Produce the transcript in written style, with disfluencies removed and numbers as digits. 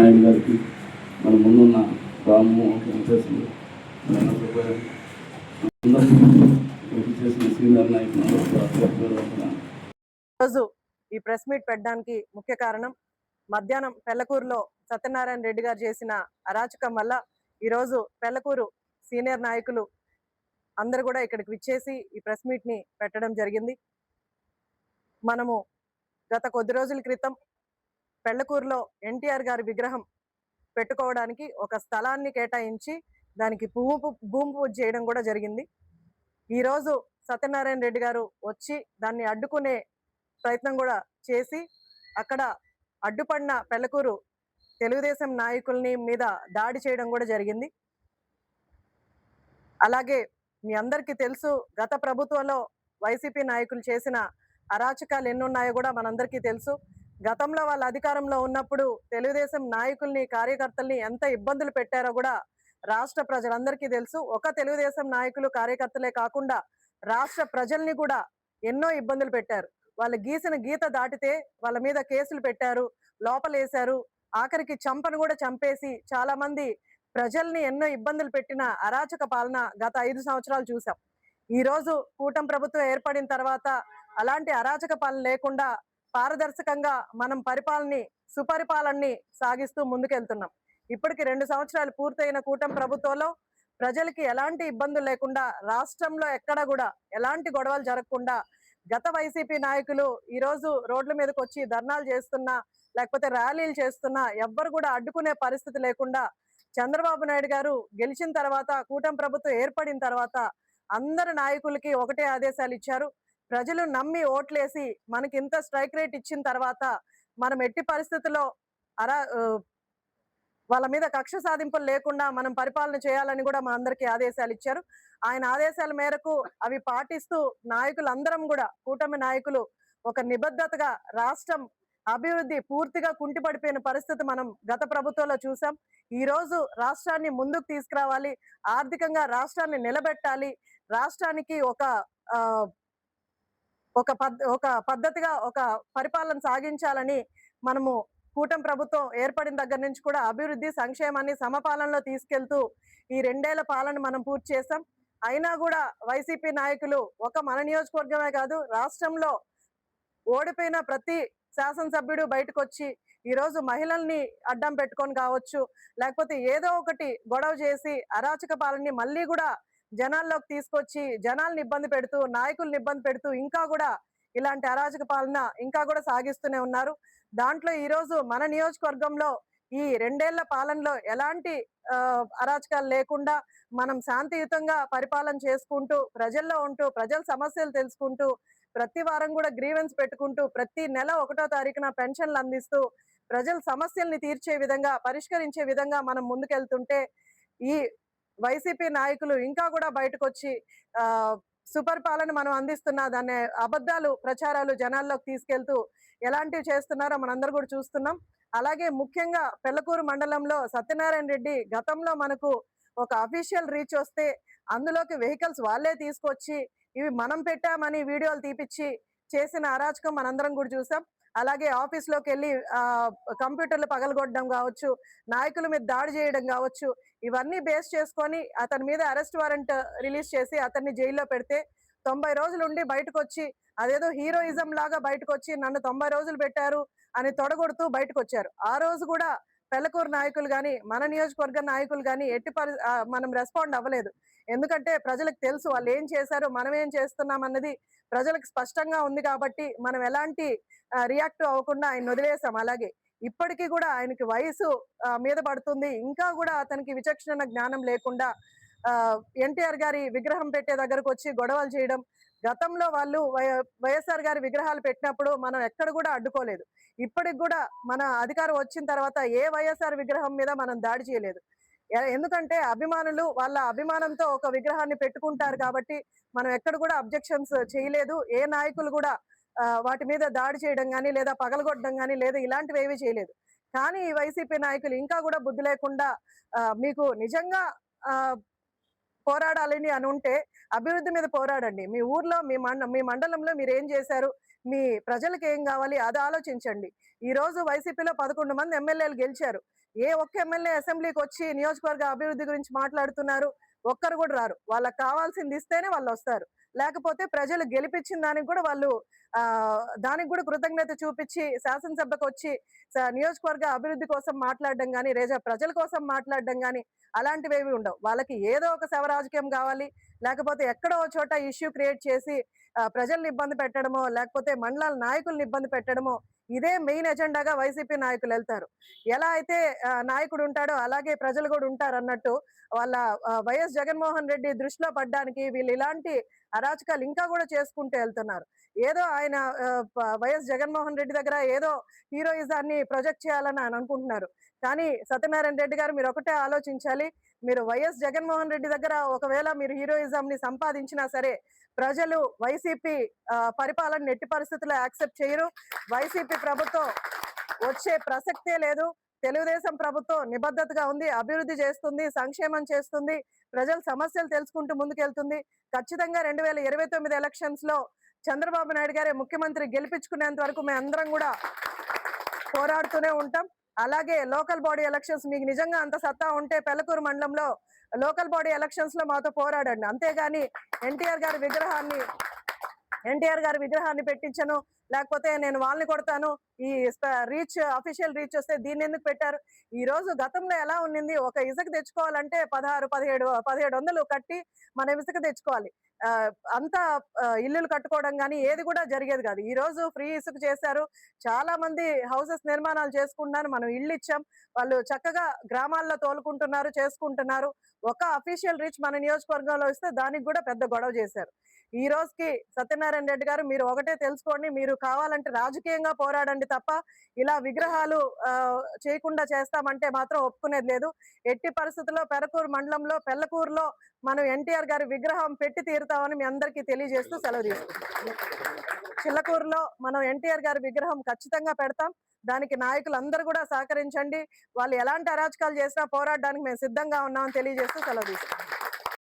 నాయుడు గారికి, మన ముందున్న రాము వెంకటేశ్వరు చేసిన సీనియర్ నాయకులు రోజు ఈ ప్రెస్ మీట్ పెట్టడానికి ముఖ్య కారణం మధ్యాహ్నం పెళ్లకూరులో సత్యనారాయణ రెడ్డి గారు చేసిన అరాచకం వల్ల ఈరోజు పెళ్లకూరు సీనియర్ నాయకులు అందరూ కూడా ఇక్కడికి విచ్చేసి ఈ ప్రెస్ మీట్ ని పెట్టడం జరిగింది. మనము గత కొద్ది రోజుల క్రితం పెళ్లకూరులో ఎన్టీఆర్ గారి విగ్రహం పెట్టుకోవడానికి ఒక స్థలాన్ని కేటాయించి దానికి భూమి పూజ చేయడం కూడా జరిగింది. ఈరోజు సత్యనారాయణ రెడ్డి గారు వచ్చి దాన్ని అడ్డుకునే ప్రయత్నం కూడా చేసి అక్కడ అడ్డుపడిన పెళ్లకూరు తెలుగుదేశం నాయకుల్ని మీద దాడి చేయడం కూడా జరిగింది. అలాగే మీ అందరికీ తెలుసు, గత ప్రభుత్వంలో వైసీపీ నాయకులు చేసిన అరాచకాలు ఎన్నున్నాయో కూడా మనందరికీ తెలుసు. గతంలో వాళ్ళ అధికారంలో ఉన్నప్పుడు తెలుగుదేశం నాయకుల్ని కార్యకర్తల్ని ఎంత ఇబ్బందులు పెట్టారో కూడా రాష్ట్ర ప్రజలందరికీ తెలుసు. ఒక తెలుగుదేశం నాయకులు కార్యకర్తలే కాకుండా రాష్ట్ర ప్రజల్ని కూడా ఎన్నో ఇబ్బందులు పెట్టారు. వాళ్ళు గీసిన గీత దాటితే వాళ్ళ మీద కేసులు పెట్టారు, లోపలేశారు, ఆఖరికి చంపను కూడా చంపేసి చాలా మంది ప్రజల్ని ఎన్నో ఇబ్బందులు పెట్టిన అరాచక పాలన గత 5 సంవత్సరాలు చూసాం. ఈ రోజు కూటమి ప్రభుత్వం ఏర్పడిన తర్వాత అలాంటి అరాచక పాలన లేకుండా పారదర్శకంగా మనం సుపరిపాలనని సాగిస్తూ ముందుకెళ్తున్నాం. ఇప్పటికి 2 సంవత్సరాలు పూర్తయిన కూటమి ప్రభుత్వంలో ప్రజలకి ఎలాంటి ఇబ్బందులు లేకుండా, రాష్ట్రంలో ఎక్కడ కూడా ఎలాంటి గొడవలు జరగకుండా గత వైసీపీ నాయకులు ఈ రోజు రోడ్ల మీదకి వచ్చి ధర్నాలు చేస్తున్నా, లేకపోతే ర్యాలీలు చేస్తున్నా ఎవ్వరు కూడా అడ్డుకునే పరిస్థితి లేకుండా చంద్రబాబు నాయుడు గారు గెలిచిన తర్వాత, కూటమి ప్రభుత్వం ఏర్పడిన తర్వాత అందరు నాయకులకి ఒకటే ఆదేశాలు ఇచ్చారు. ప్రజలు నమ్మి ఓట్లేసి మనకి ఇంత స్ట్రైక్ రేట్ ఇచ్చిన తర్వాత మనం ఎట్టి పరిస్థితుల్లో వాళ్ళ మీద కక్ష సాధింపులు లేకుండా మనం పరిపాలన చేయాలని కూడా మా అందరికీ ఆదేశాలు ఇచ్చారు. ఆయన ఆదేశాల మేరకు అవి పాటిస్తూ నాయకులందరం కూడా, కూటమి నాయకులు ఒక నిబద్ధతగా రాష్ట్రం అభివృద్ధి పూర్తిగా కుంటిపడిపోయిన పరిస్థితి మనం గత ప్రభుత్వంలో చూసాం. ఈ రోజు రాష్ట్రాన్ని ముందుకు తీసుకురావాలి, ఆర్థికంగా రాష్ట్రాన్ని నిలబెట్టాలి, రాష్ట్రానికి ఒక పద్ధతిగా ఒక పరిపాలన సాగించాలని మనము కూటమి ప్రభుత్వం ఏర్పడిన దగ్గర నుంచి కూడా అభివృద్ధి సంక్షేమాన్ని సమపాలనలో తీసుకెళ్తూ ఈ 2 ఏళ్ల పాలన మనం పూర్తి చేసాం. అయినా కూడా వైసీపీ నాయకులు మన నియోజకవర్గమే కాదు, రాష్ట్రంలో ఓడిపోయిన ప్రతి శాసనసభ్యుడు బయటకు వచ్చి ఈరోజు మహిళల్ని అడ్డం పెట్టుకొని కావచ్చు, లేకపోతే ఏదో ఒకటి గొడవ చేసి అరాచక పాలనని మళ్ళీ కూడా జనాల్లోకి తీసుకొచ్చి జనాల్ని ఇబ్బంది పెడుతూ, నాయకుల్ని ఇబ్బంది పెడుతూ ఇంకా కూడా ఇలాంటి అరాచక పాలన ఇంకా కూడా సాగిస్తూనే ఉన్నారు. దాంట్లో ఈరోజు మన నియోజకవర్గంలో ఈ 2 ఏళ్ల పాలనలో ఎలాంటి అరాచకాలు లేకుండా మనం శాంతియుతంగా పరిపాలన చేసుకుంటూ, ప్రజల్లో ఉంటూ, ప్రజల సమస్యలు తెలుసుకుంటూ, ప్రతి వారం కూడా గ్రీవెన్స్ పెట్టుకుంటూ, ప్రతి నెల 1వ తారీఖున పెన్షన్లు అందిస్తూ, ప్రజల సమస్యల్ని తీర్చే విధంగా, పరిష్కరించే విధంగా మనం ముందుకెళ్తుంటే ఈ వైసీపీ నాయకులు ఇంకా కూడా బయటకు వచ్చి సుపరిపాలన మనం అందిస్తున్నా దాన్ని అబద్ధాలు ప్రచారాలు జనాల్లోకి తీసుకెళ్తూ ఎలాంటివి చేస్తున్నారో మనందరూ కూడా చూస్తున్నాం. అలాగే ముఖ్యంగా పెళ్లకూరు మండలంలో సత్యనారాయణ రెడ్డి గతంలో మనకు ఒక అఫీషియల్ రీచ్ వస్తే అందులోకి వెహికల్స్ వాళ్ళే తీసుకొచ్చి ఇవి మనం పెట్టామని వీడియోలు తీపిచ్చి చేసిన అరాచకం మనందరం కూడా చూసాం. అలాగే ఆఫీస్లోకి వెళ్ళి కంప్యూటర్లు పగలగొట్టడం కావచ్చు, నాయకుల మీద దాడి చేయడం కావచ్చు, ఇవన్నీ బేస్ చేసుకొని అతని మీద అరెస్ట్ వారెంట్ రిలీజ్ చేసి అతన్ని జైల్లో పెడితే 90 రోజులు ఉండి బయటకు వచ్చి అదేదో హీరోయిజం లాగా బయటకు వచ్చి నన్ను 90 రోజులు పెట్టారు అని తొడగొడుతూ బయటకు వచ్చారు. ఆ రోజు కూడా పెళ్లకూరు నాయకులు కానీ, మన నియోజకవర్గ నాయకులు కానీ మనం రెస్పాండ్ అవ్వలేదు. ఎందుకంటే ప్రజలకు తెలుసు వాళ్ళు ఏం చేశారు, మనం ఏం చేస్తున్నాం అన్నది ప్రజలకు స్పష్టంగా ఉంది కాబట్టి మనం ఎలాంటి రియాక్ట్ అవ్వకుండా ఆయన వదిలేసాం. అలాగే ఇప్పటికీ కూడా ఆయనకి వయసు మీద పడుతుంది, ఇంకా కూడా అతనికి విచక్షణ జ్ఞానం లేకుండా ఎన్టీఆర్ గారి విగ్రహం పెట్టే దగ్గరకు వచ్చి గొడవలు చేయడం. గతంలో వాళ్ళు వైఎస్ఆర్ గారి విగ్రహాలు పెట్టినప్పుడు మనం ఎక్కడ కూడా అడ్డుకోలేదు. ఇప్పటికి కూడా మన అధికారం వచ్చిన తర్వాత ఏ వైఎస్ఆర్ విగ్రహం మీద మనం దాడి చేయలేదు. ఎందుకంటే అభిమానులు వాళ్ళ అభిమానంతో ఒక విగ్రహాన్ని పెట్టుకుంటారు కాబట్టి మనం ఎక్కడ కూడా అబ్జెక్షన్స్ చేయలేదు. ఏ నాయకులు కూడా వాటి మీద దాడి చేయడం కానీ, లేదా పగలగొట్టడం కానీ, లేదా ఇలాంటివి ఏవి చేయలేదు. కానీ ఈ వైసీపీ నాయకులు ఇంకా కూడా బుద్ధి లేకుండా మీకు నిజంగా పోరాడాలని అని ఉంటే అభివృద్ధి మీద పోరాడండి. మీ ఊర్లో మీ మండలంలో మీరు ఏం చేశారు, మీ ప్రజలకు ఏం కావాలి అది ఆలోచించండి. ఈ రోజు వైసీపీలో 11 మంది ఎమ్మెల్యేలు గెలిచారు. ఏ ఒక్క ఎమ్మెల్యే అసెంబ్లీకి వచ్చి నియోజకవర్గ అభివృద్ధి గురించి మాట్లాడుతున్నారు? ఒక్కరు కూడా రారు. వాళ్ళకి కావాల్సింది ఇస్తేనే వాళ్ళు వస్తారు. లేకపోతే ప్రజలు గెలిపించిన దానికి కూడా వాళ్ళు దానికి కూడా కృతజ్ఞత చూపించి శాసనసభకు వచ్చి నియోజకవర్గ అభివృద్ధి కోసం మాట్లాడడం కానీ, ప్రజల కోసం మాట్లాడడం కానీ అలాంటివేవి ఉండవు. వాళ్ళకి ఏదో ఒక శవ రాజకీయం కావాలి, లేకపోతే ఎక్కడో ఒక చోట ఇష్యూ క్రియేట్ చేసి ప్రజల్ని ఇబ్బంది పెట్టడమో, లేకపోతే మండలాల నాయకుల్ని ఇబ్బంది పెట్టడమో, ఇదే మెయిన్ ఎజెండాగా వైసీపీ నాయకులు వెళ్తారు. ఎలా అయితే నాయకుడు ఉంటాడో అలాగే ప్రజలు కూడా ఉంటారు అన్నట్టు వాళ్ళ వైఎస్ జగన్మోహన్ రెడ్డి దృష్టిలో పడ్డానికి వీళ్ళు ఇలాంటి అరాచకాలు ఇంకా కూడా చేసుకుంటూ వెళ్తున్నారు. ఏదో ఆయన వైఎస్ జగన్మోహన్ రెడ్డి దగ్గర ఏదో హీరోయిజాన్ని ప్రొజెక్ట్ చేయాలని ఆయన అనుకుంటున్నారు. కానీ సత్యనారాయణ రెడ్డి గారు మీరు ఒకటే ఆలోచించాలి. మీరు వైఎస్ జగన్మోహన్ రెడ్డి దగ్గర ఒకవేళ మీరు హీరోయిజం ని సంపాదించినా సరే ప్రజలు వైసీపీ పరిపాలన ఎట్టి పరిస్థితుల్లో యాక్సెప్ట్ చేయరు. వైసీపీ ప్రభుత్వం వచ్చే ప్రసక్తే లేదు. తెలుగుదేశం ప్రభుత్వం నిబద్ధతగా ఉంది, అభివృద్ధి చేస్తుంది, సంక్షేమం చేస్తుంది, ప్రజల సమస్యలు తెలుసుకుంటూ ముందుకెళ్తుంది. ఖచ్చితంగా 2029 ఎలక్షన్స్ లో చంద్రబాబు నాయుడు గారే ముఖ్యమంత్రి గెలిపించుకునేంత వరకు మేము అందరం కూడా పోరాడుతూనే ఉంటాం. అలాగే లోకల్ బాడీ ఎలక్షన్స్ మీకు నిజంగా అంత సత్తా ఉంటే పెళ్లకూరు మండలంలో లోకల్ బాడీ ఎలక్షన్స్ లో మాతో పోరాడండి. అంతేగాని ఎన్టీఆర్ గారి విగ్రహాన్ని పెట్టించను, లేకపోతే నేను వాళ్ళని కొడతాను, ఈ అఫీషియల్ రీచ్ వస్తే దీన్ని ఎందుకు పెట్టారు? ఈ రోజు గతంలో ఎలా ఉన్నింది, ఒక ఇసుక తెచ్చుకోవాలంటే 1700 కట్టి మనం ఇసుక తెచ్చుకోవాలి. అంతా ఇల్లులు కట్టుకోవడం కానీ ఏది కూడా జరిగేది కాదు. ఈ రోజు ఫ్రీ ఇసుక చేశారు. చాలా మంది హౌసెస్ నిర్మాణాలు చేసుకుంటున్నారు. మనం ఇల్లు ఇచ్చాం, వాళ్ళు చక్కగా గ్రామాల్లో తోలుకుంటున్నారు, చేసుకుంటున్నారు. ఒక అఫీషియల్ రీచ్ మన నియోజకవర్గంలో ఇస్తే దానికి కూడా పెద్ద గొడవ చేశారు. ఈ రోజుకి సత్యనారాయణ రెడ్డి గారు మీరు ఒకటే తెలుసుకోండి, మీరు కావాలంటే రాజకీయంగా పోరాడండి తప్ప ఇలా విగ్రహాలు చేయకుండా చేస్తామంటే మాత్రం ఒప్పుకునేది లేదు. ఎట్టి పరిస్థితుల్లో పెరకూరు మండలంలో పెళ్లకూరులో మనం ఎన్టీఆర్ గారి విగ్రహం పెట్టి తీరుతామని మీ అందరికీ తెలియజేస్తూ సెలవు తీసుకుంటాం. చిల్లకూరులో మనం ఎన్టీఆర్ గారి విగ్రహం ఖచ్చితంగా పెడతాం. దానికి నాయకులు అందరూ కూడా సహకరించండి. వాళ్ళు ఎలాంటి అరాచకాలు చేసినా పోరాడడానికి మేము సిద్ధంగా ఉన్నామని తెలియజేస్తూ సెలవు తీసుకుంటాం.